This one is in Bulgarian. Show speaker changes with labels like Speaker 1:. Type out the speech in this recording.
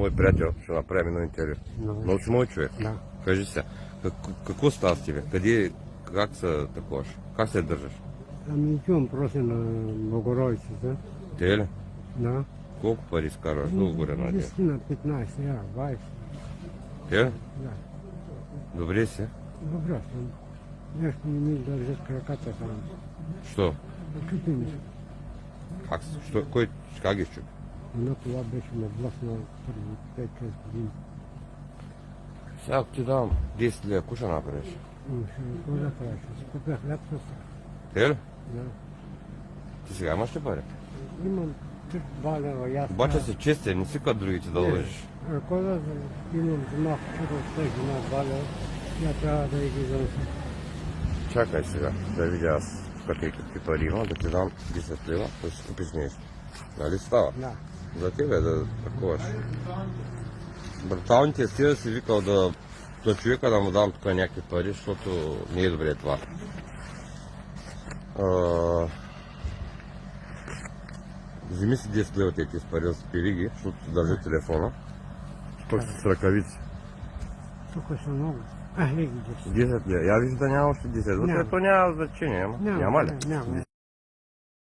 Speaker 1: мой приятел, ще направим едно интервю.
Speaker 2: Добре.
Speaker 1: Много си мой човек.
Speaker 2: Да.
Speaker 1: Кажи се, какво става с тебе? Къде, как се таковаш? Как се държаш?
Speaker 2: Ами идем просто на Богородицата.
Speaker 1: Те ли?
Speaker 2: Да.
Speaker 1: Колко пари изкарваш долу горе на ден?
Speaker 2: 10 на 15, 20.
Speaker 1: Те ли?
Speaker 2: Да.
Speaker 1: Добре си?
Speaker 2: Добре съм. Нещо не ми държат краката там.
Speaker 1: Що?
Speaker 2: Чупи ми.
Speaker 1: Как, как ги щупи?
Speaker 2: Една кола беше наблъсна преди 5-6 години.
Speaker 1: Сега ако ти дам 10 лева, какво ще направиш?
Speaker 2: Какво да правиш? Ще си купя хляб с това.
Speaker 1: Те ли?
Speaker 2: Да.
Speaker 1: Ти сега имаш ли пари?
Speaker 2: Имам 2 лева ясно.
Speaker 1: Обаче си честен, не си като другите да лъжиш.
Speaker 2: Ако да имам за малко чудо от тези на 2 лева, я трябва да ги занеса.
Speaker 1: Чакай сега, да видя аз какви пари имам, да ти дам 10 лева, да си купиш нещо. Нали става?
Speaker 2: Да.
Speaker 1: За тебе да таковаш. Брутално ти е стига да си викал да човека да му дам тук някакви пари, защото не е добре това. Вземи си 10 лева тези пари, да спири ги, защото ти държи телефона. Тук си с ръкавици.
Speaker 2: Тук са много. Ах, не ги 10.
Speaker 1: 10 лева. Я виж да няма още 10.
Speaker 2: Няма.
Speaker 1: То няма значение, ама. Няма ли?
Speaker 2: Няма.